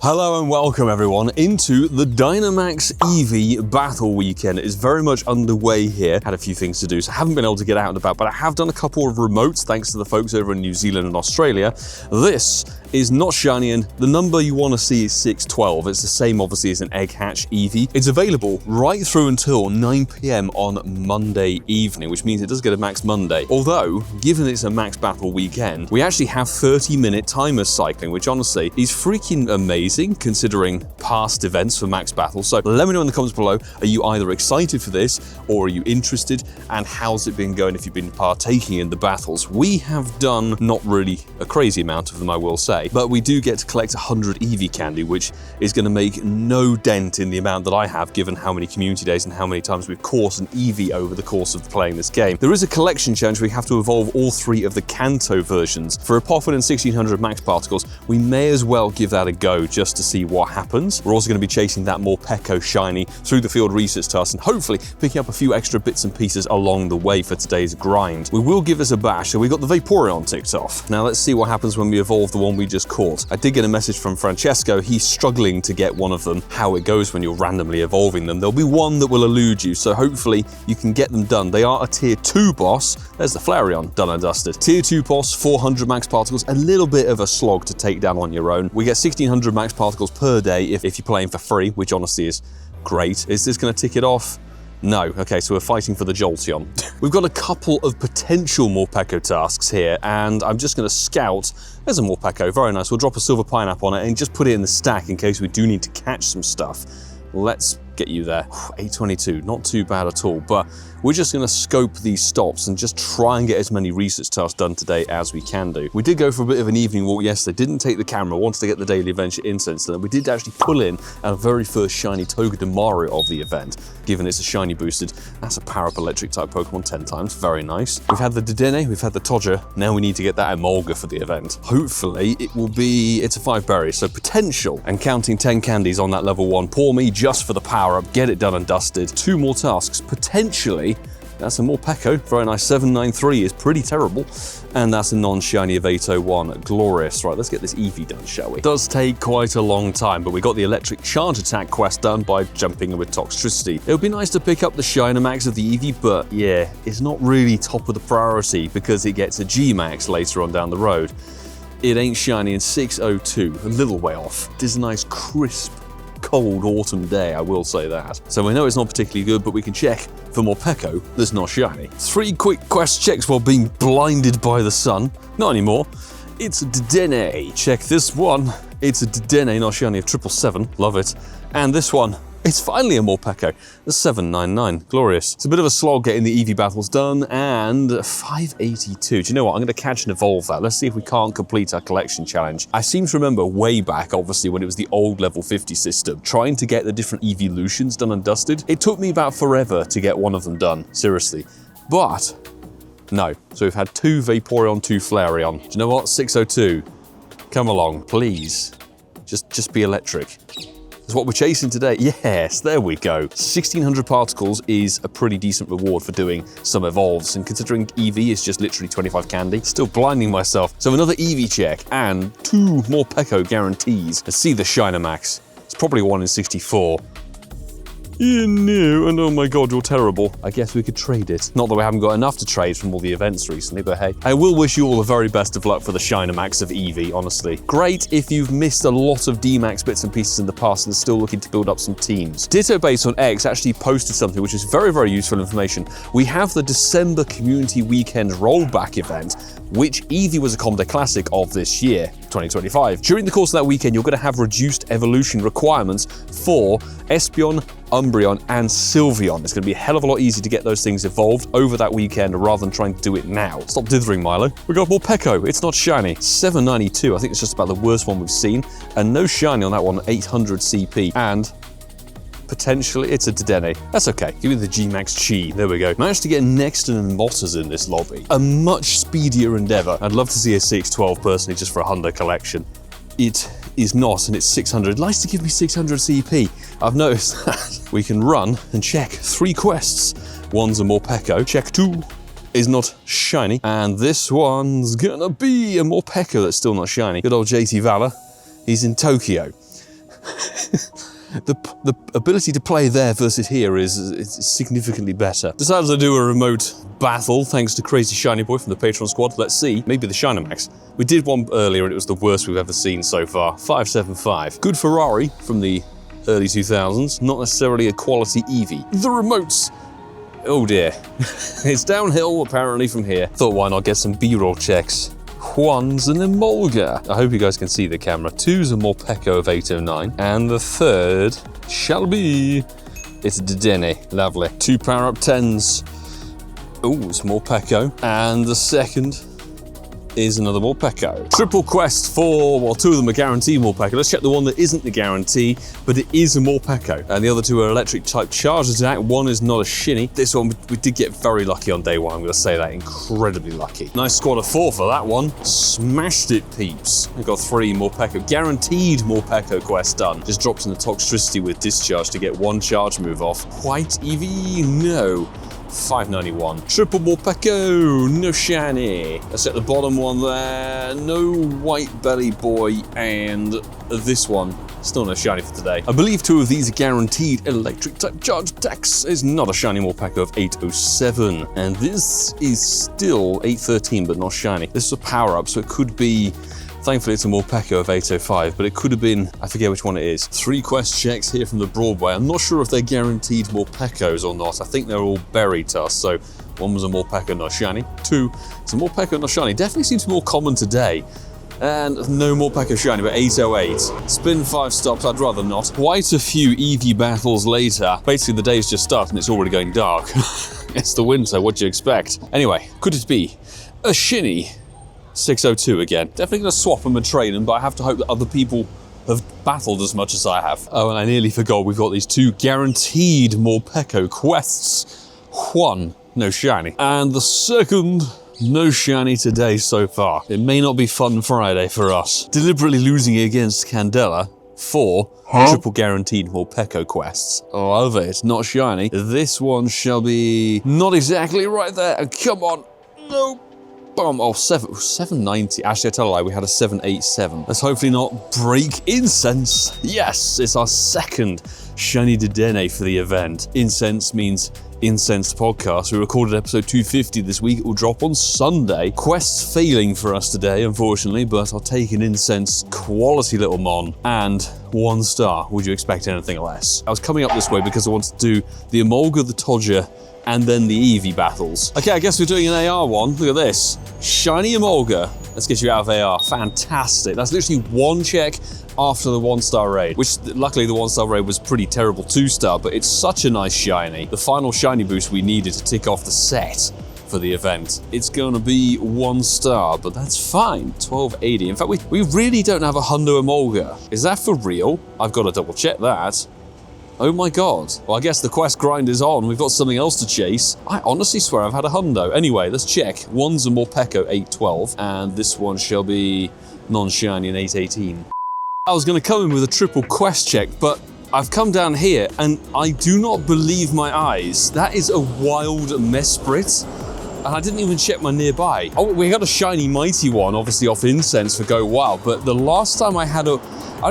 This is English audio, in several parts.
Hello and welcome everyone into the Dynamax Eevee battle weekend. It is very much underway here. Had a few things to do, so I haven't been able to get out and about, but I have done a couple of remotes thanks to the folks over in New Zealand and Australia. This is not shiny, and the number you want to see is 612. It's the same obviously as an egg hatch Eevee. It's available right through until 9 PM on Monday evening, which means it does get a max Monday. Although, given it's a max battle weekend, we actually have 30-minute timers cycling, which honestly is freaking amazing considering past events for max battle. So let me know in the comments below, are you either excited for this or are you interested, and how's it been going if you've been partaking in the battles? We have done not really a crazy amount of them, I will say, but we do get to collect 100 Eevee candy, which is going to make no dent in the amount that I have given how many community days and how many times we've caught an Eevee over the course of playing this game. There is a collection challenge where we have to evolve all 3 of the Kanto versions. For a Poffin and 1600 max particles, we may as well give that a go just to see what happens. We're also going to be chasing that Morpeko shiny through the field research task and hopefully picking up a few extra bits and pieces along the way for today's grind. We will give this a bash, so we got the Vaporeon ticked off. Now let's see what happens when we evolve the one we just caught. I did get a message from Francesco. He's struggling to get one of them, how it goes when you're randomly evolving them. There'll be one that will elude you, so hopefully you can get them done. They are a tier 2 boss. There's the Flareon, done and dusted. Tier 2 boss, 400 max particles, a little bit of a slog to take down on your own. We get 1600 max particles per day if you're playing for free, which honestly is great. Is this going to tick it off? No. Okay, so we're fighting for the Jolteon. We've got a couple of potential Morpeko tasks here, and I'm just going to scout. There's a Morpeko, very nice. We'll drop a silver pineapple on it and just put it in the stack in case we do need to catch some stuff. Let's get you there. 822, not too bad at all, but we're just going to scope these stops and just try and get as many research tasks done today as we can do. We did go for a bit of an evening walk yesterday, didn't take the camera, wanted to get the daily adventure incense, and we did actually pull in our very first shiny Togedemaru of the event, given it's a shiny boosted. That's a power-up-electric type Pokemon 10 times, very nice. We've had the Dedenne, we've had the Todger, now we need to get that Emolga for the event. Hopefully it will be, it's a 5 berry, so potential, and counting 10 candies on that level 1, pour me just for the power-up, get it done and dusted. 2 more tasks, potentially. That's a Morpeko, very nice. 793 is pretty terrible. And that's a non-shiny of 801, glorious. Right, let's get this Eevee done, shall we? It does take quite a long time, but we got the electric charge attack quest done by jumping with Toxtricity. It would be nice to pick up the Dynamax of the Eevee, but yeah, it's not really top of the priority because it gets a G-Max later on down the road. It ain't shiny in 602, a little way off. It is a nice crisp, cold autumn day, I will say that. So we know it's not particularly good, but we can check for Morpeko that's not shiny. 3 quick quest checks while being blinded by the sun. Not anymore. It's a Dedenne. Check this one. It's a Dedenne, not shiny, of 777. Love it. And this one, it's finally a Morpeko. The 799. Glorious. It's a bit of a slog getting the Eevee battles done, and 582. Do you know what? I'm going to catch and evolve that. Let's see if we can't complete our collection challenge. I seem to remember way back, obviously, when it was the old level 50 system, trying to get the different evolutions done and dusted. It took me about forever to get one of them done. Seriously. But no. So we've had 2 Vaporeon, 2 Flareon. Do you know what? 602. Come along, please. Just be electric. That's what we're chasing today. Yes, there we go. 1600 particles is a pretty decent reward for doing some evolves, and considering Eevee is just literally 25 candy, still blinding myself. So another Eevee check and 2 more Morpeko guarantees. Let's see the Dynamax. It's probably 1 in 64. You knew, and oh my god, you're terrible. I guess we could trade it. Not that we haven't got enough to trade from all the events recently, but hey. I will wish you all the very best of luck for the Dynamax of Eevee, honestly. Great if you've missed a lot of DMax bits and pieces in the past and still looking to build up some teams. Ditto Base on X actually posted something which is very, very useful information. We have the December Community Weekend Rollback event, which Eevee was a Comde Classic of this year, 2025. During the course of that weekend, you're going to have reduced evolution requirements for Espeon, Umbreon, and Sylveon. It's going to be a hell of a lot easier to get those things evolved over that weekend rather than trying to do it now. Stop dithering, Milo. We got Morpeko. It's not shiny. 792. I think it's just about the worst one we've seen. And no shiny on that one, 800 CP. And potentially it's a Dedenne. That's okay. Give me the G-Max Chi. There we go. Managed to get Nexton and Motters in this lobby. A much speedier endeavor. I'd love to see a 612 personally just for a Hundo collection. It is not, and it's 600. It likes to give me 600 CP. I've noticed that. We can run and check 3 quests. One's a Morpeko. Check 2 is not shiny. And this one's gonna be a Morpeko that's still not shiny. Good old JT Valor. He's in Tokyo. the ability to play there versus here is significantly better. Decided to do a remote battle thanks to Crazy Shiny Boy from the Patreon squad. Let's see, maybe the Dynamax. We did one earlier and it was the worst we've ever seen so far. 575. Good Ferrari from the early 2000s, not necessarily a quality Eevee. The remotes. Oh dear. It's downhill apparently from here. Thought why not get some B-roll checks. One's an Emolga. I hope you guys can see the camera. Two's a Morpeko of 809. And the third shall be... It's Dedenne. Lovely. 2 power-up 10s. Oh, it's Morpeko. And the second is another Morpeko. Triple quest for, well, 2 of them are guaranteed Morpeko. Let's check the one that isn't the guarantee, but it is a Morpeko. And the other 2 are electric type charge attack. One is not a shiny. This one, we did get very lucky on day 1. I'm gonna say that, incredibly lucky. Nice squad of 4 for that one. Smashed it, peeps. We've got 3 Morpeko, guaranteed Morpeko quest done. Just dropped in the Toxtricity with discharge to get 1 charge move off. White Eevee, no. 591. Triple Morpeko, no shiny. Let's set the bottom one there. No white belly boy, and this one, still no shiny for today. I believe 2 of these are guaranteed electric type charge attacks. Is not a shiny Morpeko of 807. And this is still 813, but not shiny. This is a power up, so it could be, thankfully it's a Morpeko of 805, but it could have been, I forget which one it is. 3 quest checks here from the Broadway. I'm not sure if they're guaranteed Morpekos or not. I think they're all buried to us, so 1 was a Morpeko, not shiny. 2, it's a Morpeko, not shiny. Definitely seems more common today. And no Morpeko shiny, but 808. Spin 5 stops, I'd rather not. Quite a few Eevee battles later. Basically the day's just started and it's already going dark. It's the winter, what do you expect? Anyway, could it be a shiny? 602 again. Definitely going to swap them and trade them, but I have to hope that other people have battled as much as I have. Oh, and I nearly forgot we've got these 2 guaranteed Morpeko quests. 1, no shiny. And the second, no shiny today so far. It may not be Fun Friday for us. Deliberately losing against Candela. 4 triple guaranteed Morpeko quests. Love it, not shiny. This one shall be not exactly right there. Come on, no. Oh, 790. Actually, I tell a lie, we had a 787. Let's hopefully not break incense. Yes, it's our second Shiny Dedenne for the event. Incense means incensed podcast. We recorded episode 250 this week. It will drop on Sunday. Quests failing for us today, unfortunately, but I'll take an incense quality little mon and 1 star. Would you expect anything less? I was coming up this way because I wanted to do the Emolga, the Todger, and then the Eevee battles. Okay, I guess we're doing an AR one. Look at this. Shiny Emolga. Let's get you out of AR. Fantastic. That's literally 1 check after the 1-star raid, which luckily the 1-star raid was pretty terrible 2-star, but it's such a nice shiny. The final shiny boost we needed to tick off the set for the event. It's gonna be 1 star, but that's fine. 1280. In fact, we really don't have a Hundo Emolga. Is that for real? I've got to double check that. Oh my god. Well, I guess the quest grind is on. We've got something else to chase. I honestly swear I've had a hundo. Anyway, let's check. 1's a Morpeko 812, and this one shall be non-shiny in 818. I was going to come in with a triple quest check, but I've come down here and I do not believe my eyes. That is a wild Mesprit. And I didn't even check my nearby. Oh, we got a shiny mighty one, obviously off incense for Go Wild, but the last time I don't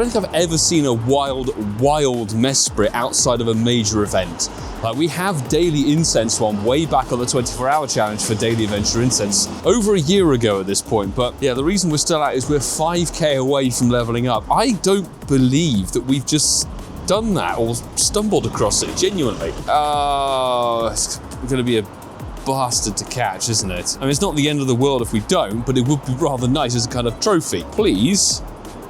think I've ever seen a wild Mesprit outside of a major event. Like, we have daily incense one way back on the 24-hour challenge for daily adventure incense over a year ago at this point. But yeah, the reason we're still out is we're 5k away from leveling up. I don't believe that we've just done that or stumbled across it, genuinely. It's gonna be a bastard to catch, isn't it? I mean, it's not the end of the world if we don't, but it would be rather nice as a kind of trophy. Please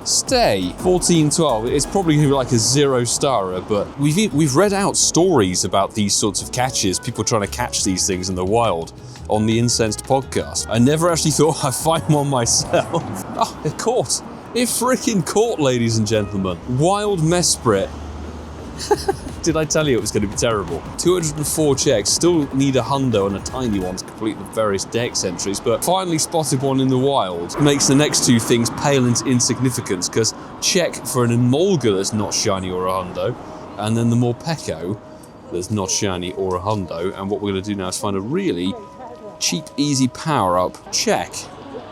stay. 1412. It's probably gonna be like a 0-starer, but we've read out stories about these sorts of catches, people trying to catch these things in the wild on the Incensed podcast. I never actually thought I'd find one myself. Oh, it caught. It freaking caught, ladies and gentlemen. Wild Mesprit. Did I tell you it was going to be terrible? 204 checks, still need a hundo and a tiny one to complete the various dex entries, but finally spotted one in the wild. Makes the next 2 things pale into insignificance, because check for an Emolga that's not shiny or a hundo, and then the Morpeko that's not shiny or a hundo, and what we're going to do now is find a really cheap, easy power-up. Check.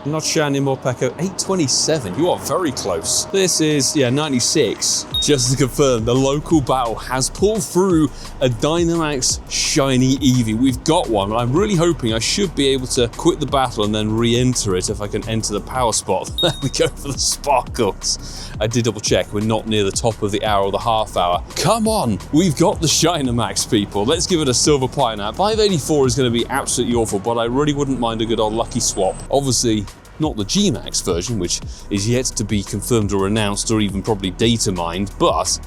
Not shiny Morpeko, 827. You are very close. This is, yeah, 96. Just to confirm, the local battle has pulled through a Dynamax Shiny Eevee. We've got one. I'm really hoping I should be able to quit the battle and then re-enter it if I can enter the power spot. There we go for the sparkles. I did double check. We're not near the top of the hour or the half hour. Come on. We've got the Dynamax, people. Let's give it a silver pie now. 584 is going to be absolutely awful, but I really wouldn't mind a good old lucky swap. Obviously, not the G-Max version, which is yet to be confirmed or announced or even probably data mined, but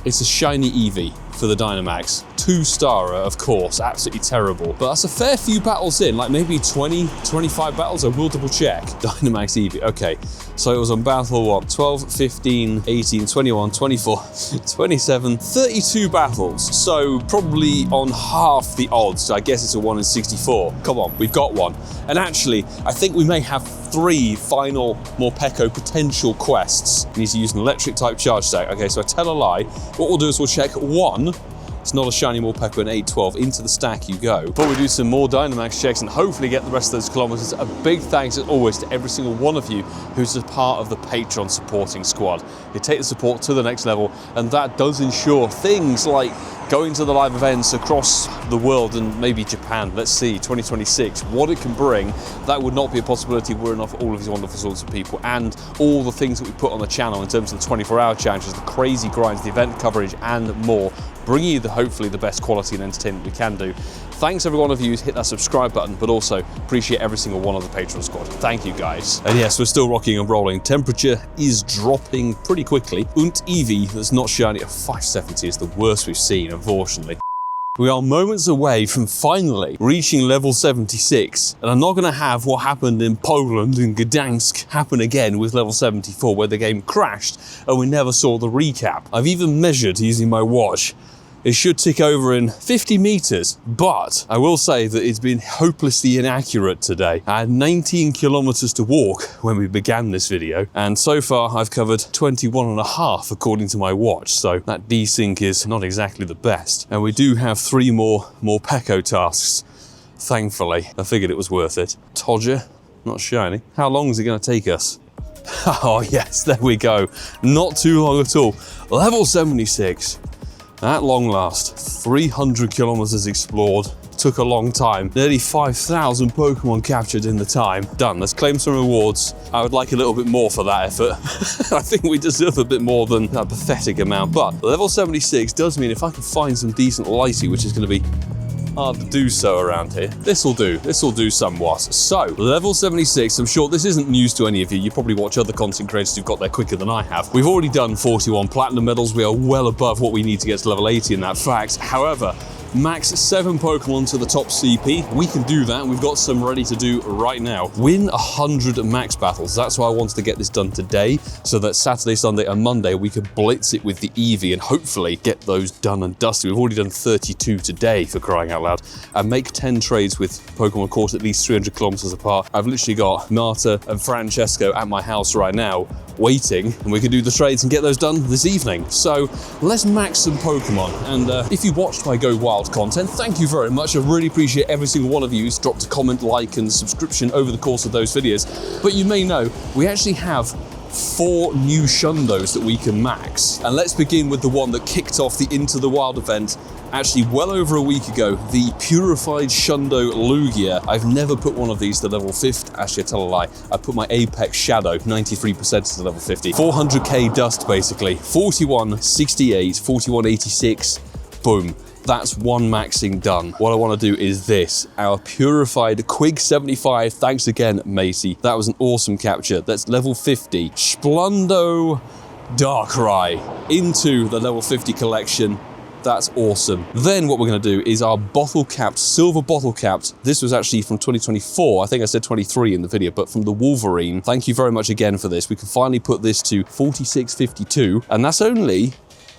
it's a Shiny Eevee for the Dynamax. 2-starer, of course, absolutely terrible. But that's a fair few battles in, like maybe 20, 25 battles. I will double check. Dynamax Eevee, okay. So it was on battle, what, 12, 15, 18, 21, 24, 27, 32 battles. So probably on half the odds. I guess it's a 1 in 64. Come on, we've got one. And actually, I think we may have 3 final Morpeko potential quests. We need to use an electric type charge stack. Okay, so I tell a lie. What we'll do is we'll check 1. It's not a shiny Morpeko and 812. Into the stack you go. Before we do some more Dynamax checks and hopefully get the rest of those kilometers, a big thanks as always to every single one of you who's a part of the Patreon supporting squad. You take the support to the next level, and that does ensure things like going to the live events across the world and maybe Japan. Let's see, 2026, what it can bring. That would not be a possibility were not for all of these wonderful sorts of people and all the things that we put on the channel in terms of the 24-hour challenges, the crazy grinds, the event coverage, and more, bringing you hopefully the best quality and entertainment we can do. Thanks every one of you who's hit that subscribe button, but also appreciate every single one of the Patreon squad. Thank you guys. And yes, we're still rocking and rolling. Temperature is dropping pretty quickly. Eevee that's not shiny at 570 is the worst we've seen, unfortunately. We are moments away from finally reaching level 76, and I'm not going to have what happened in Poland and Gdansk happen again with level 74, where the game crashed and we never saw the recap. I've even measured using my watch. It should tick over in 50 meters, but I will say that it's been hopelessly inaccurate today. I had 19 kilometers to walk when we began this video, and so far I've covered 21 and a half according to my watch, so that desync is not exactly the best. And we do have 3 more Morpeko tasks, thankfully. I figured it was worth it. Todger, not shiny. How long is it going to take us? Oh yes, there we go. Not too long at all. Level 76. At long last, 300 kilometers explored. Took a long time. Nearly 5,000 Pokemon captured in the time. Done. Let's claim some rewards. I would like a little bit more for that effort. I think we deserve a bit more than that pathetic amount. But level 76 does mean if I can find some decent Lycee, which is going to be hard to do so around here. This'll do somewhat. So, level 76, I'm sure this isn't news to any of you. You probably watch other content creators who've got there quicker than I have. We've already done 41 platinum medals. We are well above what we need to get to level 80 in that fact. However, max 7 Pokemon to the top CP. We can do that, and we've got some ready to do right now. Win 100 max battles. That's why I wanted to get this done today, so that Saturday, Sunday, and Monday we could blitz it with the Eevee and hopefully get those done and dusted. We've already done 32 today, for crying out loud, and make 10 trades with Pokemon caught at least 300 kilometers apart. I've literally got Marta and Francesco at my house right now, waiting, and we can do the trades and get those done this evening. So let's max some Pokemon. And if you watched my Go Wild content, thank you very much. I really appreciate every single one of you who's dropped a comment, like, and subscription over the course of those videos. But you may know, we actually have 4 new Shundos that we can max. And let's begin with the one that kicked off the Into the Wild event actually well over a week ago, the Purified Shundo Lugia. I've never put one of these to level 50. Actually, I tell a lie. I put my Apex Shadow, 93% to level 50. 400k dust, basically. 41, 68, 41, 86. Boom. That's one maxing done. What I want to do is this, our Purified Quig 75. Thanks again, Macy. That was an awesome capture. That's level 50. Splundo Darkrai into the level 50 collection. That's awesome. Then what we're going to do is our bottle capped, silver bottle capped. This was actually from 2024. I think I said 23 in the video, but from the Wolverine. Thank you very much again for this. We can finally put this to 4652, and that's only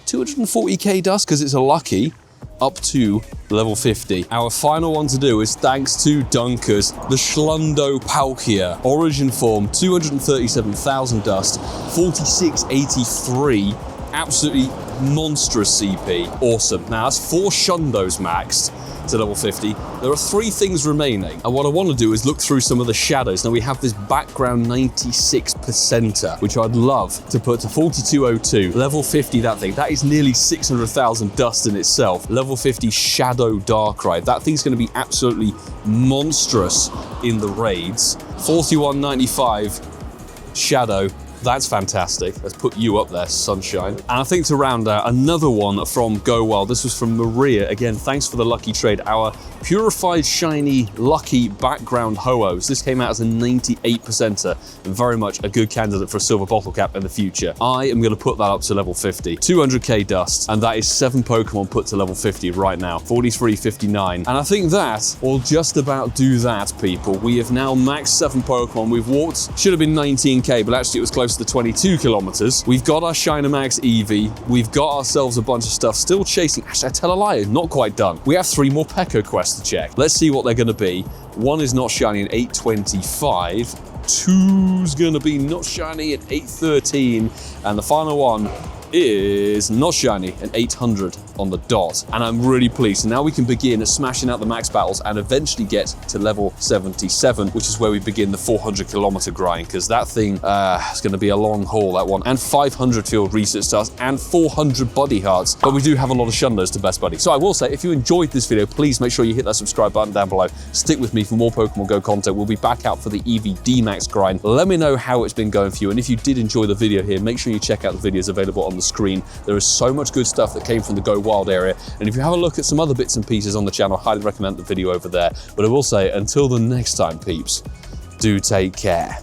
240k dust because it's a lucky, up to level 50. Our final one to do is thanks to Dunkers, the Schlundo Palkia. Origin form, 237,000 dust, 4683. Absolutely monstrous CP. Awesome. Now that's 4 Shundos maxed. to level 50. There are 3 things remaining, and what I want to do is look through some of the shadows. Now we have this background 96%er, which I'd love to put to 4202. Level 50, that thing, that is nearly 600,000 dust in itself. Level 50 Shadow Darkrai, that thing's going to be absolutely monstrous in the raids. 4195 Shadow. That's fantastic. Let's put you up there, sunshine. And I think to round out, another one from Go Wild. This was from Maria. Again, thanks for the lucky trade. Our Purified Shiny Lucky Background Ho-Ohs. This came out as a 98%er and very much a good candidate for a silver bottle cap in the future. I am going to put that up to level 50. 200k dust, and that is 7 Pokemon put to level 50 right now. 43.59. And I think that will just about do that, people. We have now maxed 7 Pokemon. We've walked, should have been 19k, but actually it was close to 22 kilometers. We've got our Dynamax Eevee. We've got ourselves a bunch of stuff still chasing. Actually, I tell a lie, not quite done. We have 3 Morpeko quests to check. Let's see what they're going to be. 1 is not shiny at 825. 2's going to be not shiny at 813. And the final one is not shiny at 800 on the dot. And I'm really pleased. So now we can begin smashing out the max battles and eventually get to level 77, which is where we begin the 400 kilometer grind, because that thing is going to be a long haul, that one. And 500 field research stars and 400 body hearts. But we do have a lot of Shundos to best buddy. So I will say, if you enjoyed this video, please make sure you hit that subscribe button down below. Stick with me for more Pokemon Go content. We'll be back out for the Eevee DMax grind. Let me know how it's been going for you. And if you did enjoy the video here, make sure you check out the videos available on the screen. There is so much good stuff that came from the Go Wild area, and if you have a look at some other bits and pieces on the channel, I highly recommend the video over there. But I will say, until the next time, peeps, do take care.